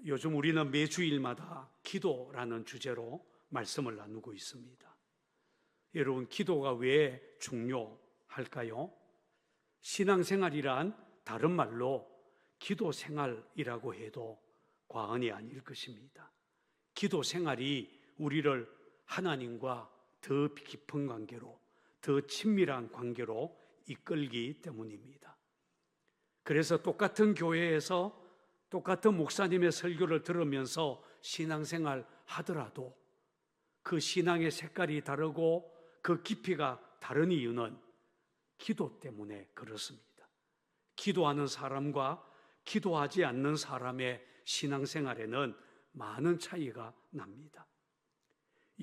요즘 우리는 매주일마다 기도라는 주제로 말씀을 나누고 있습니다. 여러분, 기도가 왜 중요할까요? 신앙생활이란 다른 말로 기도생활이라고 해도 과언이 아닐 것입니다. 기도생활이 우리를 하나님과 더 깊은 관계로, 더 친밀한 관계로 이끌기 때문입니다. 그래서 똑같은 교회에서 똑같은 목사님의 설교를 들으면서 신앙생활 하더라도 그 신앙의 색깔이 다르고 그 깊이가 다른 이유는 기도 때문에 그렇습니다. 기도하는 사람과 기도하지 않는 사람의 신앙생활에는 많은 차이가 납니다.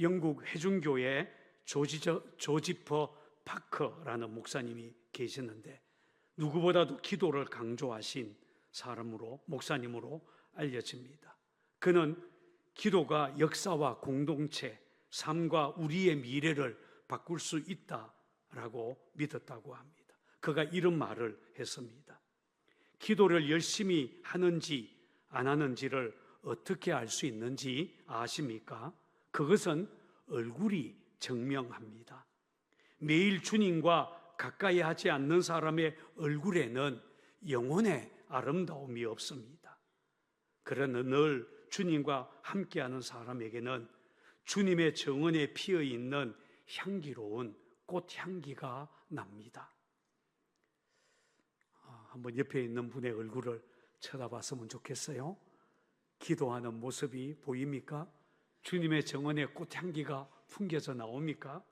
영국 회중교회 조지퍼 파커라는 목사님이 계시는데 누구보다도 기도를 강조하신 사람으로, 목사님으로 알려집니다. 그는 기도가 역사와 공동체, 삶과 우리의 미래를 바꿀 수 있다라고 믿었다고 합니다. 그가 이런 말을 했습니다. 기도를 열심히 하는지 안 하는지를 어떻게 알 수 있는지 아십니까? 그것은 얼굴이 증명합니다. 매일 주님과 가까이 하지 않는 사람의 얼굴에는 영혼의 아름다움이 없습니다. 그러나 늘 주님과 함께하는 사람에게는 주님의 정원에 피어있는 향기로운 꽃향기가 납니다. 한번 옆에 있는 분의 얼굴을 쳐다봤으면 좋겠어요. 기도하는 모습이 보입니까? 주님의 정원에 꽃향기가 풍겨져 나옵니까?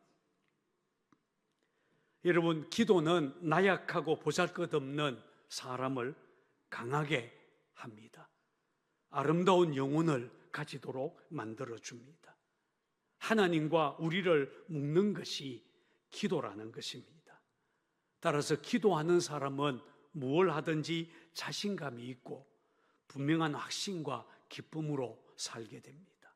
여러분, 기도는 나약하고 보잘것없는 사람을 강하게 합니다. 아름다운 영혼을 가지도록 만들어줍니다. 하나님과 우리를 묶는 것이 기도라는 것입니다. 따라서 기도하는 사람은 무엇을 하든지 자신감이 있고 분명한 확신과 기쁨으로 살게 됩니다.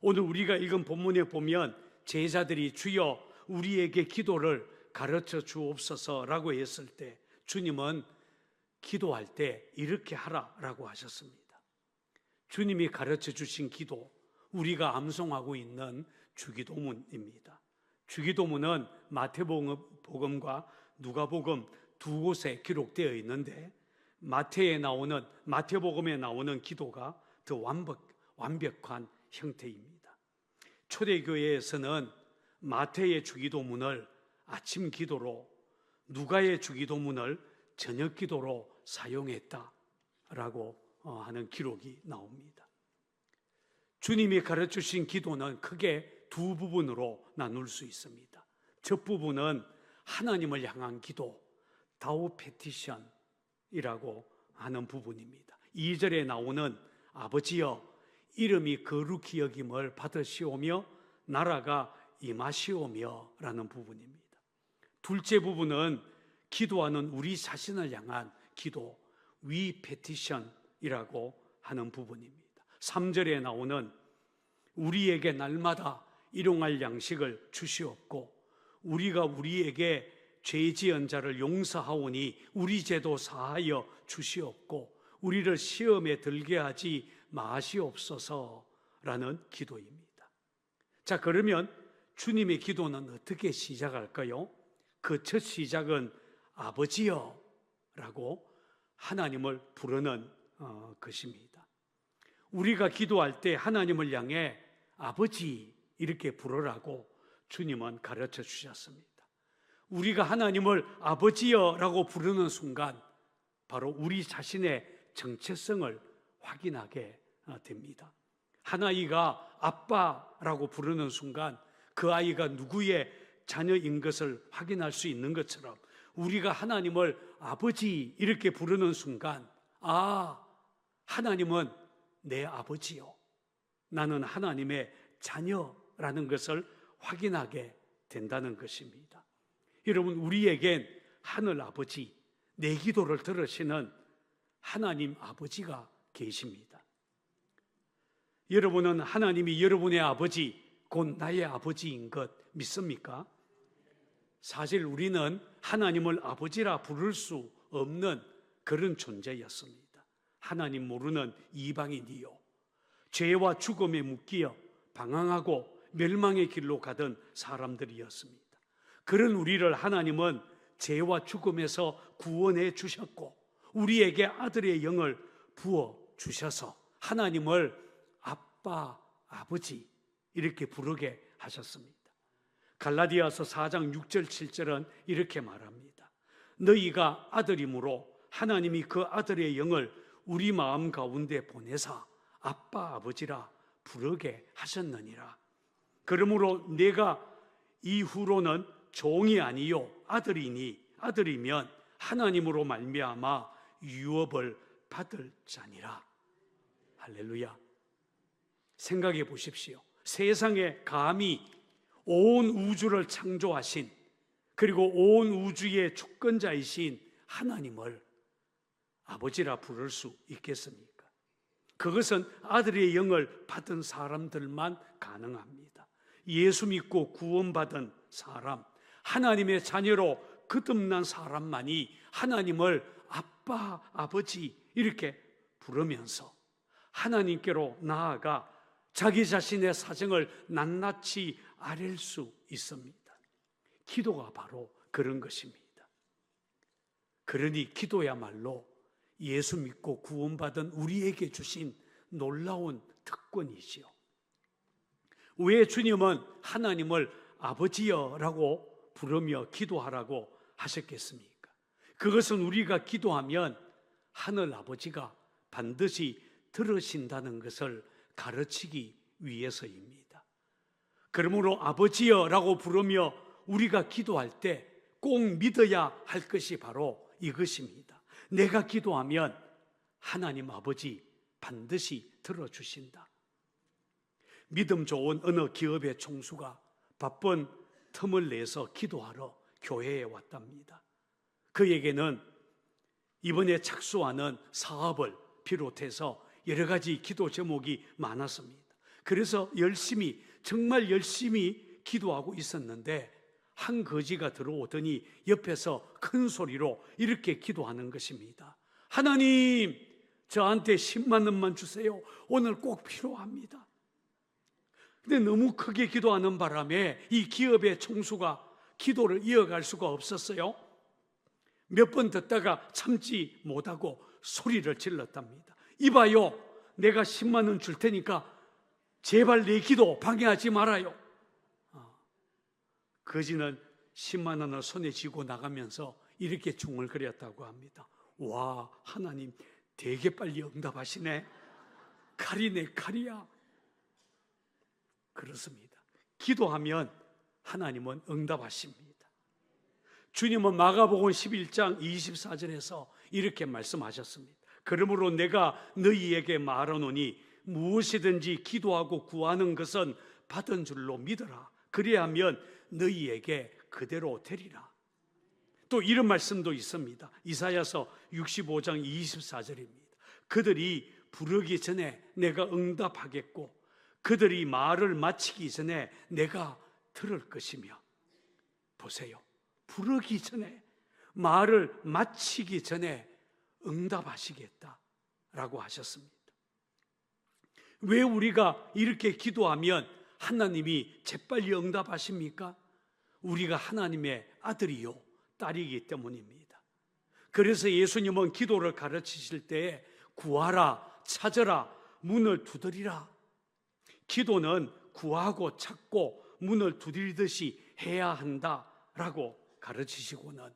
오늘 우리가 읽은 본문에 보면 제자들이 주여 우리에게 기도를 가르쳐 주옵소서라고 했을 때 주님은 기도할 때 이렇게 하라라고 하셨습니다. 주님이 가르쳐 주신 기도, 우리가 암송하고 있는 주기도문입니다. 주기도문은 마태복음과 누가복음 두 곳에 기록되어 있는데 마태복음에 나오는 기도가 더 완벽한 형태입니다. 초대교회에서는 마태의 주기도문을 아침 기도로, 누가의 주기도문을 저녁 기도로 사용했다라고 하는 기록이 나옵니다. 주님이 가르치신 기도는 크게 두 부분으로 나눌 수 있습니다. 첫 부분은 하나님을 향한 기도, 다오 페티션이라고 하는 부분입니다. 2절에 나오는 아버지여 이름이 거룩히 여김을 받으시오며 나라가 임하시오며 라는 부분입니다. 둘째 부분은 기도하는 우리 자신을 향한 기도, 위 페티션이라고 하는 부분입니다. 3절에 나오는 우리에게 날마다 일용할 양식을 주시옵고 우리가 우리에게 죄 지은 자를 용서하오니 우리 죄도 사하여 주시옵고 우리를 시험에 들게 하지 마시옵소서라는 기도입니다. 자, 그러면 주님의 기도는 어떻게 시작할까요? 그 첫 시작은 아버지여 라고 하나님을 부르는 것입니다. 우리가 기도할 때 하나님을 향해 아버지 이렇게 부르라고 주님은 가르쳐 주셨습니다. 우리가 하나님을 아버지여라고 부르는 순간 바로 우리 자신의 정체성을 확인하게 됩니다. 한 아이가 아빠라고 부르는 순간 그 아이가 누구의 자녀인 것을 확인할 수 있는 것처럼 우리가 하나님을 아버지 이렇게 부르는 순간 하나님은 내 아버지요, 나는 하나님의 자녀라는 것을 확인하게 된다는 것입니다. 여러분, 우리에겐 하늘 아버지, 내 기도를 들으시는 하나님 아버지가 계십니다. 여러분은 하나님이 여러분의 아버지, 곧 나의 아버지인 것 믿습니까? 사실 우리는 하나님을 아버지라 부를 수 없는 그런 존재였습니다. 하나님 모르는 이방인이요 죄와 죽음에 묶여 방황하고 멸망의 길로 가던 사람들이었습니다. 그런 우리를 하나님은 죄와 죽음에서 구원해 주셨고 우리에게 아들의 영을 부어 주셔서 하나님을 아빠, 아버지 이렇게 부르게 하셨습니다. 갈라디아서 4장 6절 7절은 이렇게 말합니다. 너희가 아들이므로 하나님이 그 아들의 영을 우리 마음 가운데 보내사 아빠, 아버지라 부르게 하셨느니라. 그러므로 내가 이후로는 종이 아니요 아들이면 하나님으로 말미암아 유업을 받을 자니라. 할렐루야. 생각해 보십시오. 세상에 감히 온 우주를 창조하신 그리고 온 우주의 주권자이신 하나님을 아버지라 부를 수 있겠습니까? 그것은 아들의 영을 받은 사람들만 가능합니다. 예수 믿고 구원받은 사람, 하나님의 자녀로 거듭난 사람만이 하나님을 아빠, 아버지 이렇게 부르면서 하나님께로 나아가 자기 자신의 사정을 낱낱이 아릴 수 있습니다. 기도가 바로 그런 것입니다. 그러니 기도야말로 예수 믿고 구원받은 우리에게 주신 놀라운 특권이지요. 왜 주님은 하나님을 아버지여라고 부르며 기도하라고 하셨겠습니까? 그것은 우리가 기도하면 하늘 아버지가 반드시 들으신다는 것을 가르치기 위해서입니다. 그러므로 아버지여라고 부르며 우리가 기도할 때 꼭 믿어야 할 것이 바로 이것입니다. 내가 기도하면 하나님 아버지 반드시 들어주신다. 믿음 좋은 어느 기업의 총수가 바쁜 틈을 내서 기도하러 교회에 왔답니다. 그에게는 이번에 착수하는 사업을 비롯해서 여러 가지 기도 제목이 많았습니다. 그래서 정말 열심히 기도하고 있었는데 한 거지가 들어오더니 옆에서 큰 소리로 이렇게 기도하는 것입니다. 하나님, 저한테 10만 원만 주세요. 오늘 꼭 필요합니다. 근데 너무 크게 기도하는 바람에 이 기업의 총수가 기도를 이어갈 수가 없었어요. 몇 번 듣다가 참지 못하고 소리를 질렀답니다. 이봐요, 내가 10만 원 줄 테니까 제발 내 기도 방해하지 말아요. 거지는 10만 원을 손에 쥐고 나가면서 이렇게 중얼거렸다고 합니다. 와, 하나님 되게 빨리 응답하시네. 칼이네, 칼이야. 그렇습니다. 기도하면 하나님은 응답하십니다. 주님은 마가복음 11장 24절에서 이렇게 말씀하셨습니다. 그러므로 내가 너희에게 말하노니 무엇이든지 기도하고 구하는 것은 받은 줄로 믿어라. 그리하면 너희에게 그대로 되리라. 또 이런 말씀도 있습니다. 이사야서 65장 24절입니다. 그들이 부르기 전에 내가 응답하겠고 그들이 말을 마치기 전에 내가 들을 것이며. 보세요. 부르기 전에, 말을 마치기 전에 응답하시겠다라고 하셨습니다. 왜 우리가 이렇게 기도하면 하나님이 재빨리 응답하십니까? 우리가 하나님의 아들이요 딸이기 때문입니다. 그래서 예수님은 기도를 가르치실 때에 구하라, 찾으라, 문을 두드리라. 기도는 구하고 찾고 문을 두드리듯이 해야 한다라고 가르치시고는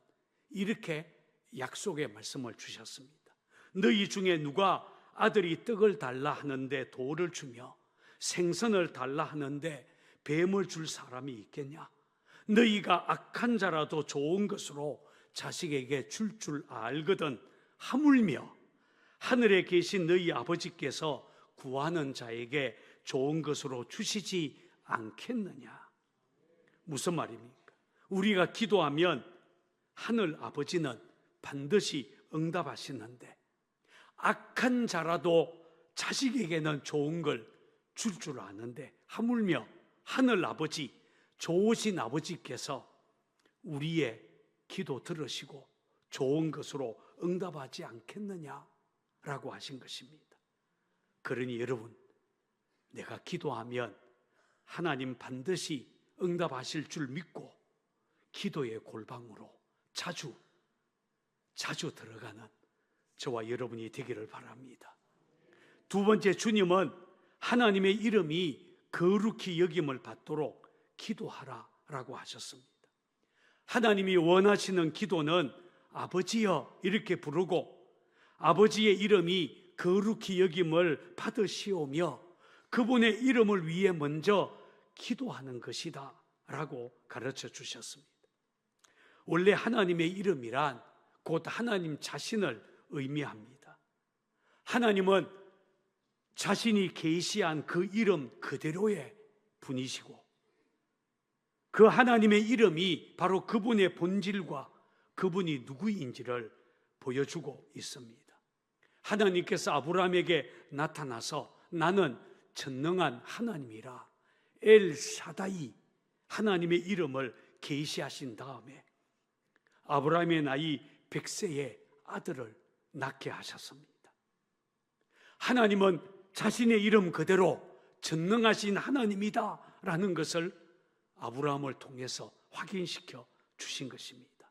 이렇게 약속의 말씀을 주셨습니다. 너희 중에 누가 아들이 떡을 달라 하는데 돌을 주며 생선을 달라 하는데 뱀을 줄 사람이 있겠냐? 너희가 악한 자라도 좋은 것으로 자식에게 줄 알거든 하물며 하늘에 계신 너희 아버지께서 구하는 자에게 좋은 것으로 주시지 않겠느냐? 무슨 말입니까? 우리가 기도하면 하늘 아버지는 반드시 응답하시는데 악한 자라도 자식에게는 좋은 걸 줄 아는데 하물며 하늘 아버지, 좋으신 아버지께서 우리의 기도 들으시고 좋은 것으로 응답하지 않겠느냐? 라고 하신 것입니다. 그러니 여러분, 내가 기도하면 하나님 반드시 응답하실 줄 믿고 기도의 골방으로 자주 들어가는 저와 여러분이 되기를 바랍니다. 두 번째, 주님은 하나님의 이름이 거룩히 여김을 받도록 기도하라라고 하셨습니다. 하나님이 원하시는 기도는 아버지여 이렇게 부르고 아버지의 이름이 거룩히 여김을 받으시오며 그분의 이름을 위해 먼저 기도하는 것이다 라고 가르쳐 주셨습니다. 원래 하나님의 이름이란 곧 하나님 자신을 의미합니다. 하나님은 자신이 계시한 그 이름 그대로의 분이시고 그 하나님의 이름이 바로 그분의 본질과 그분이 누구인지를 보여주고 있습니다. 하나님께서 아브라함에게 나타나서 나는 전능한 하나님이라 엘 샤다이 하나님의 이름을 계시하신 다음에 아브라함의 나이 100세에 아들을 낳게 하셨습니다. 하나님은 자신의 이름 그대로 전능하신 하나님이다 라는 것을 아브라함을 통해서 확인시켜 주신 것입니다.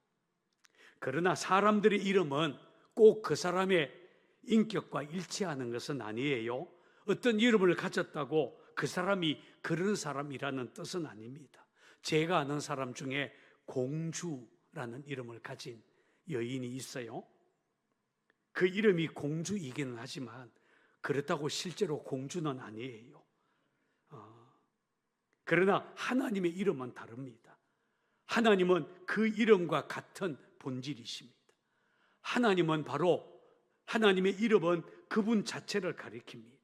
그러나 사람들의 이름은 꼭 그 사람의 인격과 일치하는 것은 아니에요. 어떤 이름을 가졌다고 그 사람이 그런 사람이라는 뜻은 아닙니다. 제가 아는 사람 중에 공주라는 이름을 가진 여인이 있어요. 그 이름이 공주이기는 하지만 그렇다고 실제로 공주는 아니에요. 그러나 하나님의 이름은 다릅니다. 하나님은 그 이름과 같은 본질이십니다. 하나님은 바로 하나님의 이름은 그분 자체를 가리킵니다.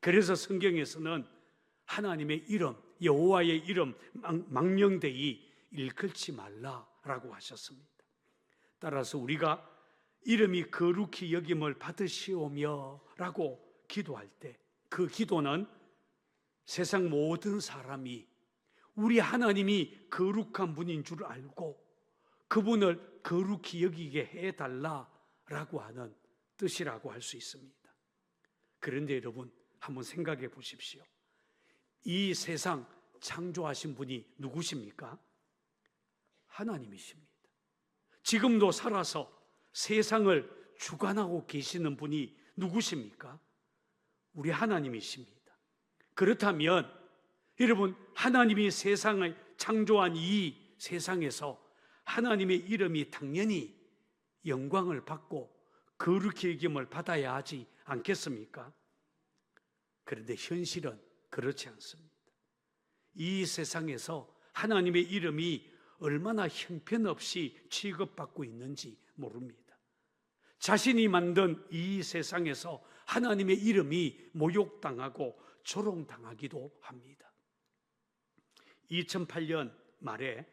그래서 성경에서는 하나님의 이름, 여호와의 이름 망령되이 일컬지 말라라고 하셨습니다. 따라서 우리가 이름이 거룩히 여김을 받으시오며 라고 기도할 때 그 기도는 세상 모든 사람이 우리 하나님이 거룩한 분인 줄 알고 그분을 거룩히 여기게 해달라라고 하는 뜻이라고 할 수 있습니다. 그런데 여러분 한번 생각해 보십시오. 이 세상 창조하신 분이 누구십니까? 하나님이십니다. 지금도 살아서 세상을 주관하고 계시는 분이 누구십니까? 우리 하나님이십니다. 그렇다면 여러분 하나님이 세상을 창조한 이 세상에서 하나님의 이름이 당연히 영광을 받고 거룩히 여김을 받아야 하지 않겠습니까? 그런데 현실은 그렇지 않습니다. 이 세상에서 하나님의 이름이 얼마나 형편없이 취급받고 있는지 모릅니다. 자신이 만든 이 세상에서 하나님의 이름이 모욕당하고 조롱당하기도 합니다. 2008년 말에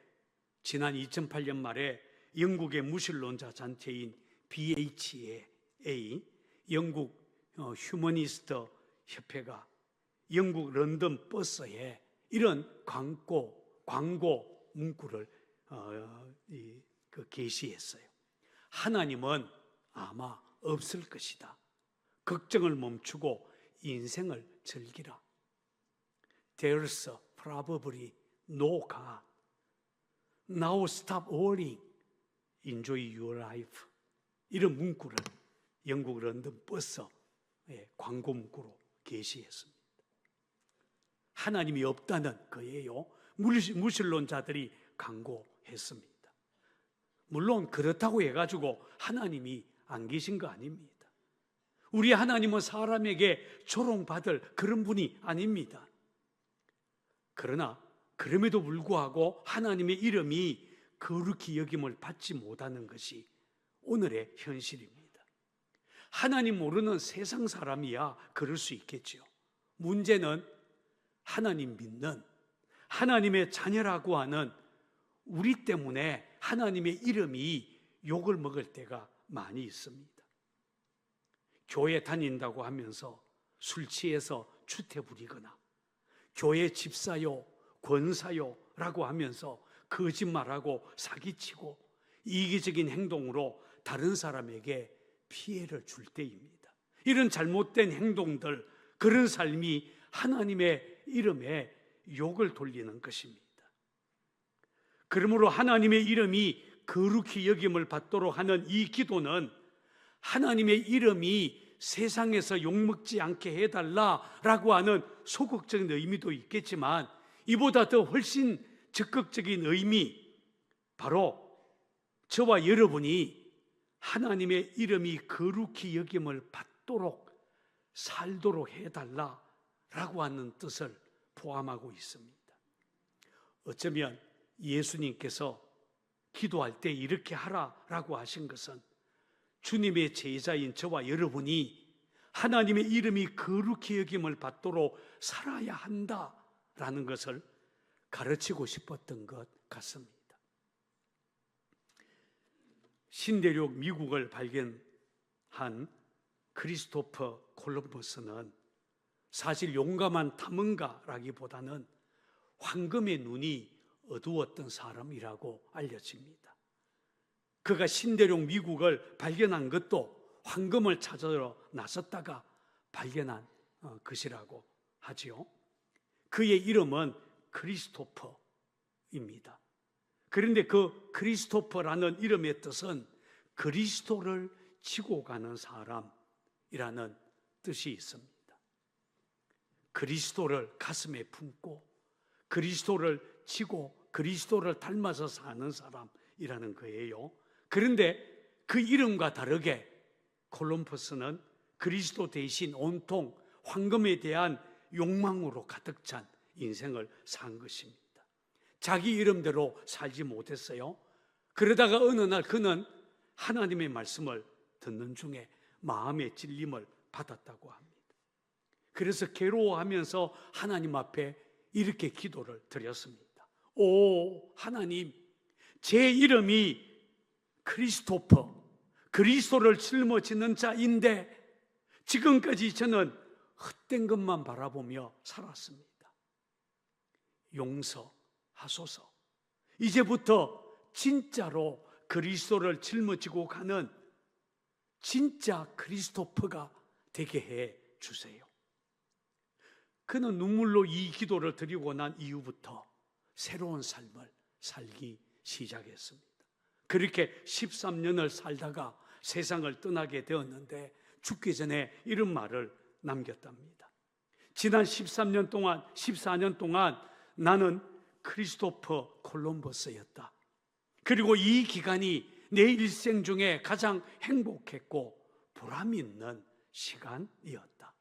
영국의 무신론자 단체인 BHA, 영국 휴머니스트 협회가 영국 런던 버스에 이런 광고 문구를 게시했어요. 하나님은 아마 없을 것이다. 걱정을 멈추고 인생을 즐기라. There's probably no God. Now stop worrying. Enjoy your life. 이런 문구를 영국 런던 버스 광고 문구로 게시했습니다. 하나님이 없다는 거예요. 무신론자들이 광고했습니다. 물론 그렇다고 해가지고 하나님이 안 계신 거 아닙니다. 우리 하나님은 사람에게 조롱받을 그런 분이 아닙니다. 그러나 그럼에도 불구하고 하나님의 이름이 거룩히 여김을 받지 못하는 것이 오늘의 현실입니다. 하나님 모르는 세상 사람이야 그럴 수 있겠죠. 문제는 하나님 믿는 하나님의 자녀라고 하는 우리 때문에 하나님의 이름이 욕을 먹을 때가 많이 있습니다. 교회 다닌다고 하면서 술 취해서 추태 부리거나 교회 집사요, 권사요 라고 하면서 거짓말하고 사기치고 이기적인 행동으로 다른 사람에게 피해를 줄 때입니다. 이런 잘못된 행동들, 그런 삶이 하나님의 이름에 욕을 돌리는 것입니다. 그러므로 하나님의 이름이 거룩히 여김을 받도록 하는 이 기도는 하나님의 이름이 세상에서 욕먹지 않게 해달라라고 하는 소극적인 의미도 있겠지만, 이보다 더 훨씬 적극적인 의미, 바로 저와 여러분이 하나님의 이름이 거룩히 여김을 받도록 살도록 해달라라고 하는 뜻을 포함하고 있습니다. 어쩌면 예수님께서 기도할 때 이렇게 하라라고 하신 것은 주님의 제자인 저와 여러분이 하나님의 이름이 거룩히 여김을 받도록 살아야 한다라는 것을 가르치고 싶었던 것 같습니다. 신대륙 미국을 발견한 크리스토퍼 콜럼버스는 사실 용감한 탐험가라기보다는 황금의 눈이 어두웠던 사람이라고 알려집니다. 그가 신대륙 미국을 발견한 것도 황금을 찾으러 나섰다가 발견한 것이라고 하지요. 그의 이름은 크리스토퍼입니다. 그런데 그 크리스토퍼라는 이름의 뜻은 그리스도를 지고 가는 사람이라는 뜻이 있습니다. 그리스도를 가슴에 품고 그리스도를 지고 그리스도를 닮아서 사는 사람이라는 거예요. 그런데 그 이름과 다르게 콜럼버스는 그리스도 대신 온통 황금에 대한 욕망으로 가득 찬 인생을 산 것입니다. 자기 이름대로 살지 못했어요. 그러다가 어느 날 그는 하나님의 말씀을 듣는 중에 마음의 찔림을 받았다고 합니다. 그래서 괴로워하면서 하나님 앞에 이렇게 기도를 드렸습니다. 오 하나님, 제 이름이 크리스토퍼, 그리스도를 짊어지는 자인데 지금까지 저는 헛된 것만 바라보며 살았습니다. 용서하소서. 이제부터 진짜로 그리스도를 짊어지고 가는 진짜 크리스토퍼가 되게 해 주세요. 그는 눈물로 이 기도를 드리고 난 이후부터 새로운 삶을 살기 시작했습니다. 그렇게 13년을 살다가 세상을 떠나게 되었는데 죽기 전에 이런 말을 남겼답니다. 지난 14년 동안 나는 크리스토퍼 콜럼버스였다. 그리고 이 기간이 내 일생 중에 가장 행복했고 보람 있는 시간이었다.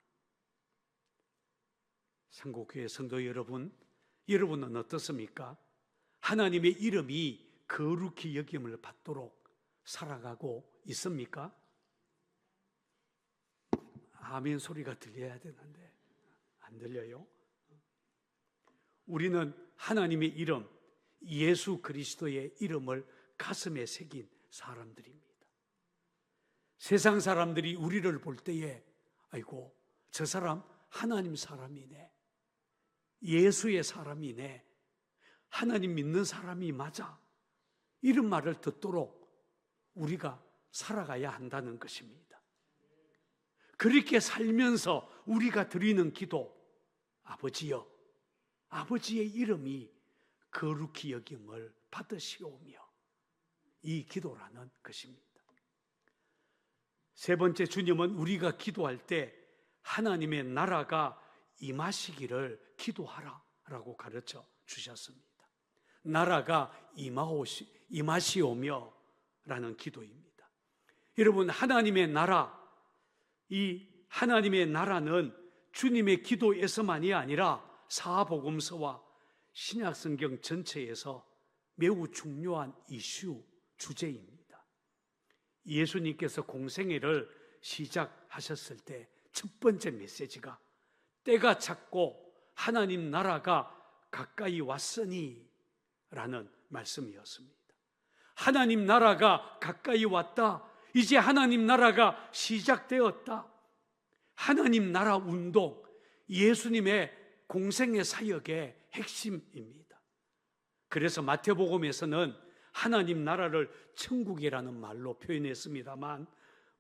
상고교회 성도 여러분, 여러분은 어떻습니까? 하나님의 이름이 거룩히 여김을 받도록 살아가고 있습니까? 아멘 소리가 들려야 되는데 안 들려요? 우리는 하나님의 이름, 예수 그리스도의 이름을 가슴에 새긴 사람들입니다. 세상 사람들이 우리를 볼 때에 아이고 저 사람 하나님 사람이네, 예수의 사람이네, 하나님 믿는 사람이 맞아, 이런 말을 듣도록 우리가 살아가야 한다는 것입니다. 그렇게 살면서 우리가 드리는 기도, 아버지여, 아버지의 이름이 거룩히 여김을 받으시오며, 이 기도라는 것입니다. 세 번째, 주님은 우리가 기도할 때 하나님의 나라가 임하시기를 기도하라라고 가르쳐 주셨습니다. 나라가 임하시오며 라는 기도입니다. 여러분, 하나님의 나라, 이 하나님의 나라는 주님의 기도에서만이 아니라 사복음서와 신약성경 전체에서 매우 중요한 이슈, 주제입니다. 예수님께서 공생애를 시작하셨을 때 첫 번째 메시지가 때가 찼고 하나님 나라가 가까이 왔으니 라는 말씀이었습니다. 하나님 나라가 가까이 왔다. 이제 하나님 나라가 시작되었다. 하나님 나라 운동, 예수님의 공생애 사역의 핵심입니다. 그래서 마태복음에서는 하나님 나라를 천국이라는 말로 표현했습니다만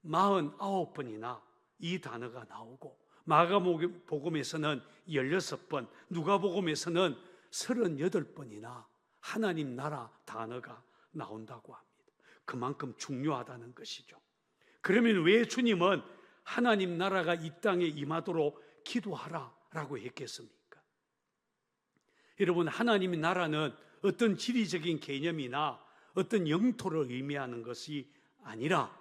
49번이나 이 단어가 나오고, 마가복음에서는 16번, 누가복음에서는 38번이나 하나님 나라 단어가 나온다고 합니다. 그만큼 중요하다는 것이죠. 그러면 왜 주님은 하나님 나라가 이 땅에 임하도록 기도하라라고 했겠습니까? 여러분, 하나님의 나라는 어떤 지리적인 개념이나 어떤 영토를 의미하는 것이 아니라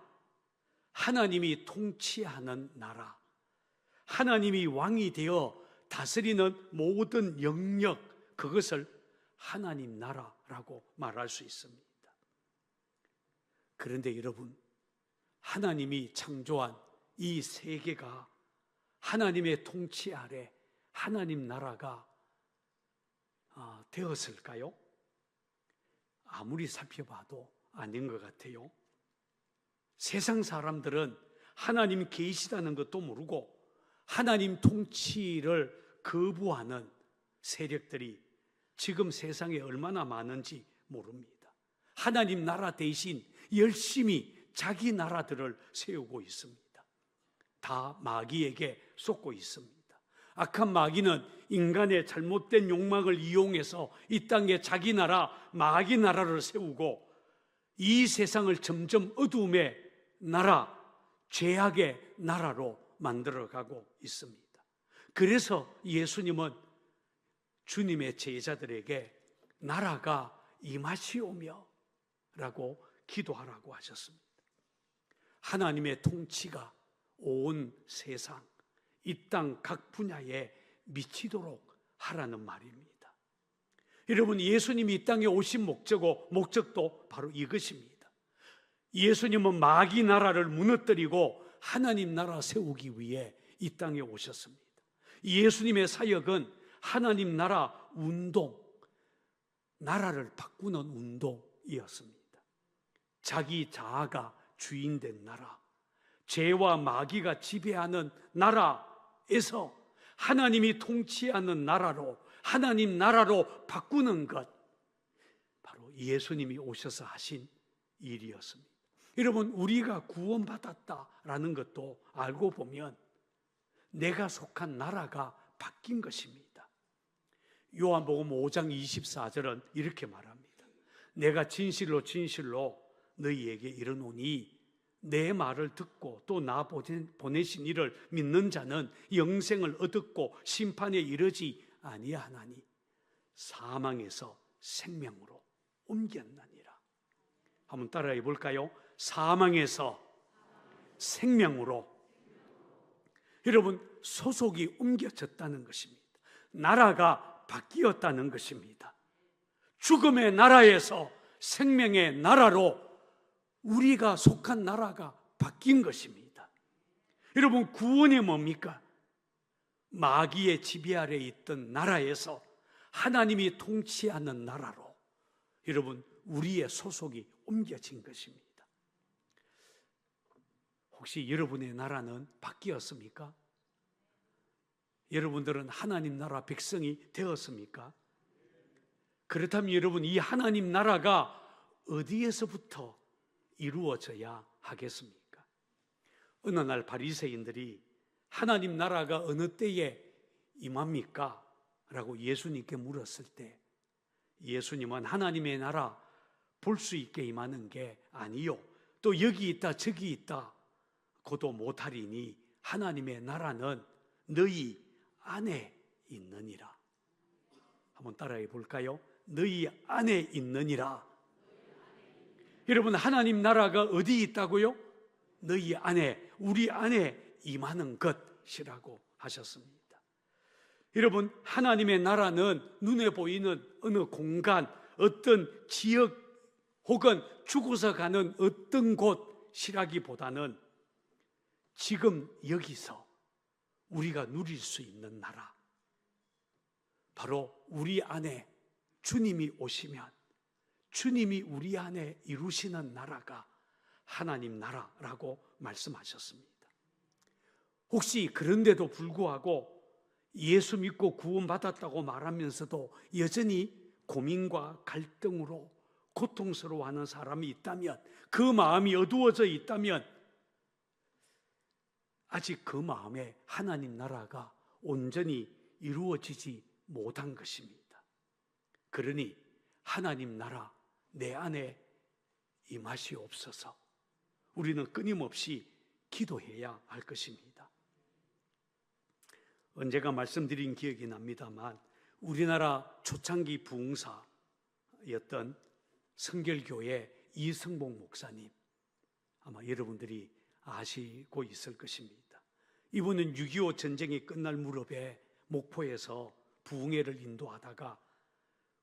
하나님이 통치하는 나라, 하나님이 왕이 되어 다스리는 모든 영역, 그것을 하나님 나라라고 말할 수 있습니다. 그런데 여러분, 하나님이 창조한 이 세계가 하나님의 통치 아래 하나님 나라가 되었을까요? 아무리 살펴봐도 아닌 것 같아요. 세상 사람들은 하나님 계시다는 것도 모르고 하나님 통치를 거부하는 세력들이 지금 세상에 얼마나 많은지 모릅니다. 하나님 나라 대신 열심히 자기 나라들을 세우고 있습니다. 다 마귀에게 속고 있습니다. 악한 마귀는 인간의 잘못된 욕망을 이용해서 이 땅에 자기 나라, 마귀 나라를 세우고 이 세상을 점점 어두움의 나라, 죄악의 나라로 만들어가고 있습니다. 그래서 예수님은 주님의 제자들에게 나라가 임하시오며 라고 기도하라고 하셨습니다. 하나님의 통치가 온 세상, 이 땅 각 분야에 미치도록 하라는 말입니다. 여러분, 예수님이 이 땅에 오신 목적도 바로 이것입니다. 예수님은 마귀 나라를 무너뜨리고 하나님 나라 세우기 위해 이 땅에 오셨습니다. 예수님의 사역은 하나님 나라 운동, 나라를 바꾸는 운동이었습니다. 자기 자아가 주인된 나라, 죄와 마귀가 지배하는 나라에서 하나님이 통치하는 나라로, 하나님 나라로 바꾸는 것, 바로 예수님이 오셔서 하신 일이었습니다. 여러분, 우리가 구원받았다라는 것도 알고 보면 내가 속한 나라가 바뀐 것입니다. 요한복음 5장 24절은 이렇게 말합니다. 내가 진실로 진실로 너희에게 이르노니 내 말을 듣고 또 나 보내신 이를 믿는 자는 영생을 얻었고 심판에 이르지 아니하나니 사망에서 생명으로 옮겼나니라. 한번 따라해 볼까요? 사망에서 생명으로. 여러분, 소속이 옮겨졌다는 것입니다. 나라가 바뀌었다는 것입니다. 죽음의 나라에서 생명의 나라로 우리가 속한 나라가 바뀐 것입니다. 여러분, 구원이 뭡니까? 마귀의 지배 아래 있던 나라에서 하나님이 통치하는 나라로 여러분, 우리의 소속이 옮겨진 것입니다. 혹시 여러분의 나라는 바뀌었습니까? 여러분들은 하나님 나라 백성이 되었습니까? 그렇다면 여러분, 이 하나님 나라가 어디에서부터 이루어져야 하겠습니까? 어느 날 바리새인들이 하나님 나라가 어느 때에 임합니까? 라고 예수님께 물었을 때 예수님은 하나님의 나라 볼 수 있게 임하는 게 아니요, 또 여기 있다 저기 있다 고도 못하리니 하나님의 나라는 너희 안에 있느니라. 한번 따라해 볼까요? 너희 안에 있느니라. 여러분, 하나님 나라가 어디 있다고요? 너희 안에, 우리 안에 임하는 것이라고 하셨습니다. 여러분, 하나님의 나라는 눈에 보이는 어느 공간, 어떤 지역 혹은 죽어서 가는 어떤 곳이라기보다는 지금 여기서 우리가 누릴 수 있는 나라, 바로 우리 안에 주님이 오시면 주님이 우리 안에 이루시는 나라가 하나님 나라라고 말씀하셨습니다. 혹시 그런데도 불구하고 예수 믿고 구원받았다고 말하면서도 여전히 고민과 갈등으로 고통스러워하는 사람이 있다면, 그 마음이 어두워져 있다면 아직 그 마음에 하나님 나라가 온전히 이루어지지 못한 것입니다. 그러니 하나님 나라 내 안에 임하시옵소서. 우리는 끊임없이 기도해야 할 것입니다. 언제가 말씀드린 기억이 납니다만 우리나라 초창기 부흥사였던 성결교회 이승복 목사님, 아마 여러분들이 아시고 있을 것입니다. 이분은 6.25 전쟁이 끝날 무렵에 목포에서 부흥회를 인도하다가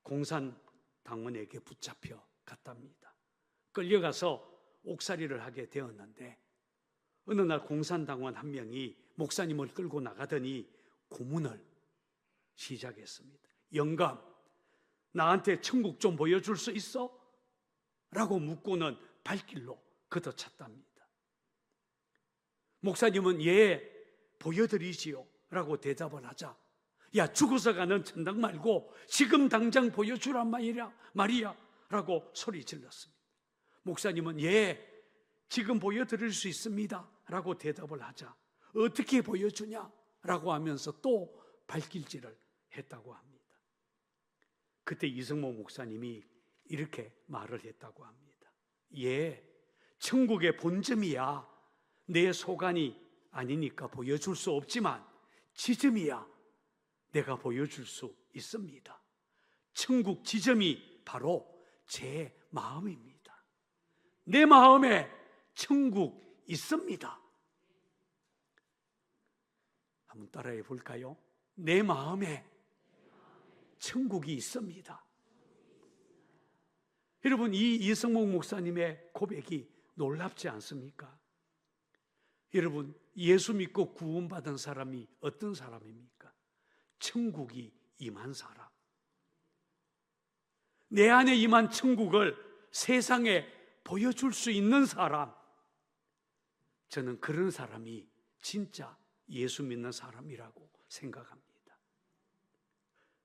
공산당원에게 붙잡혀 갔답니다. 끌려가서 옥살이를 하게 되었는데 어느 날 공산당원 한 명이 목사님을 끌고 나가더니 고문을 시작했습니다. 영감, 나한테 천국 좀 보여줄 수 있어? 라고 묻고는 발길로 걷어찼답니다. 목사님은 예, 보여드리지요 라고 대답을 하자, 야, 죽어서 가는 천당 말고 지금 당장 보여주란 말이야 라고 소리 질렀습니다. 목사님은 예, 지금 보여드릴 수 있습니다 라고 대답을 하자, 어떻게 보여주냐 라고 하면서 또 발길질을 했다고 합니다. 그때 이승모 목사님이 이렇게 말을 했다고 합니다. 예, 천국의 본점이야 내 소관이 아니니까 보여줄 수 없지만 지점이야 내가 보여줄 수 있습니다. 천국 지점이 바로 제 마음입니다. 내 마음에 천국 있습니다. 한번 따라해 볼까요? 내 마음에 천국이 있습니다. 여러분, 이 이승목 목사님의 고백이 놀랍지 않습니까? 여러분, 예수 믿고 구원받은 사람이 어떤 사람입니까? 천국이 임한 사람. 내 안에 임한 천국을 세상에 보여줄 수 있는 사람. 저는 그런 사람이 진짜 예수 믿는 사람이라고 생각합니다.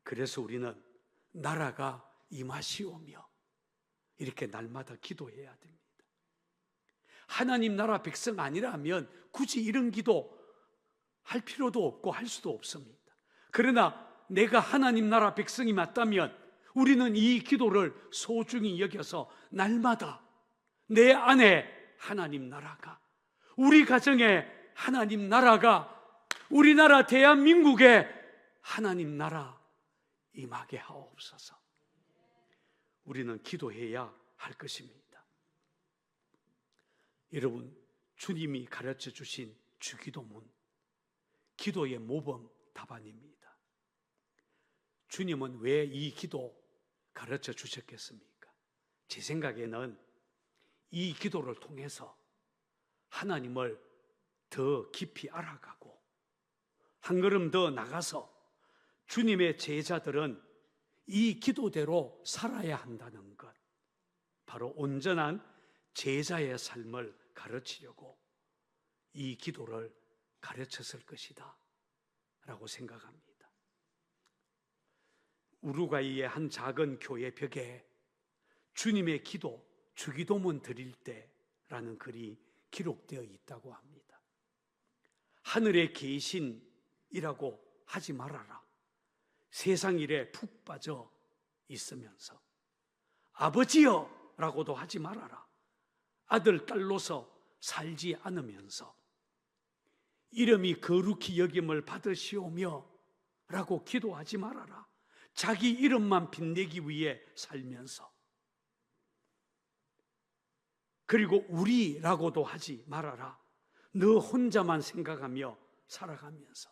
그래서 우리는 나라가 임하시오며 이렇게 날마다 기도해야 됩니다. 하나님 나라 백성 아니라면 굳이 이런 기도 할 필요도 없고 할 수도 없습니다. 그러나 내가 하나님 나라 백성이 맞다면 우리는 이 기도를 소중히 여겨서 날마다 내 안에 하나님 나라가, 우리 가정에 하나님 나라가, 우리나라 대한민국에 하나님 나라 임하게 하옵소서. 우리는 기도해야 할 것입니다. 여러분, 주님이 가르쳐 주신 주기도문, 기도의 모범 답안입니다. 주님은 왜 이 기도 가르쳐 주셨겠습니까? 제 생각에는 이 기도를 통해서 하나님을 더 깊이 알아가고 한 걸음 더 나가서 주님의 제자들은 이 기도대로 살아야 한다는 것, 바로 온전한 제자의 삶을 가르치려고 이 기도를 가르쳤을 것이다 라고 생각합니다. 우루과이의 한 작은 교회 벽에 주님의 기도, 주기도문 드릴 때라는 글이 기록되어 있다고 합니다. 하늘에 계신이라고 하지 말아라. 세상 일에 푹 빠져 있으면서. 아버지여 라고도 하지 말아라. 아들, 딸로서 살지 않으면서. 이름이 거룩히 여김을 받으시오며 라고 기도하지 말아라. 자기 이름만 빛내기 위해 살면서. 그리고 우리라고도 하지 말아라. 너 혼자만 생각하며 살아가면서.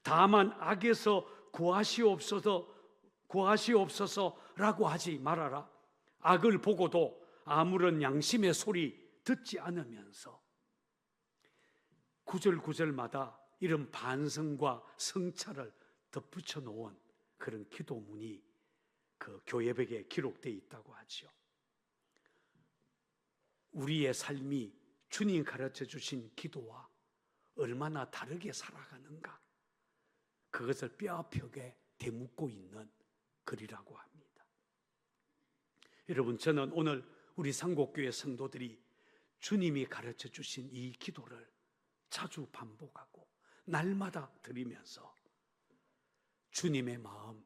다만 악에서 구하시옵소서라고 하지 말아라. 악을 보고도 아무런 양심의 소리 듣지 않으면서. 구절구절마다 이런 반성과 성찰을 덧붙여 놓은 그런 기도문이 그 교회벽에 기록되어 있다고 하죠. 우리의 삶이 주님 가르쳐 주신 기도와 얼마나 다르게 살아가는가, 그것을 뼈아프게 되묻고 있는 글이라고 합니다. 여러분, 저는 오늘 우리 상곡교회 성도들이 주님이 가르쳐 주신 이 기도를 자주 반복하고 날마다 드리면서 주님의 마음,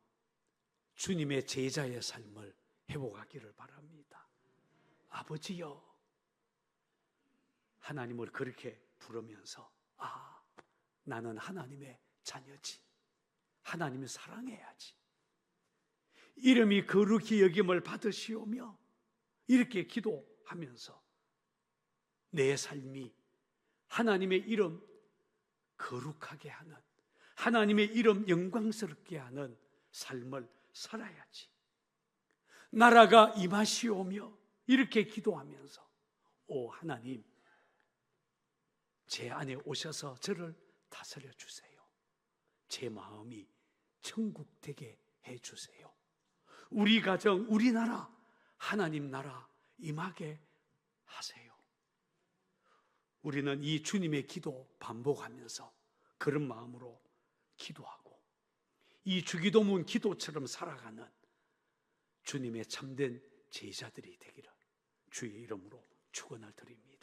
주님의 제자의 삶을 회복하기를 바랍니다. 아버지여, 하나님을 그렇게 부르면서 나는 하나님의 자녀지, 하나님을 사랑해야지, 이름이 거룩히 여김을 받으시오며, 이렇게 기도하면서 내 삶이 하나님의 이름 거룩하게 하는, 하나님의 이름 영광스럽게 하는 삶을 살아야지. 나라가 임하시오며, 이렇게 기도하면서 오 하나님, 제 안에 오셔서 저를 다스려 주세요. 제 마음이 천국 되게 해 주세요. 우리 가정, 우리 나라, 하나님 나라 임하게 하세요. 우리는 이 주님의 기도 반복하면서 그런 마음으로 기도하고 이 주기도문 기도처럼 살아가는 주님의 참된 제자들이 되기를 주의 이름으로 축원을 드립니다.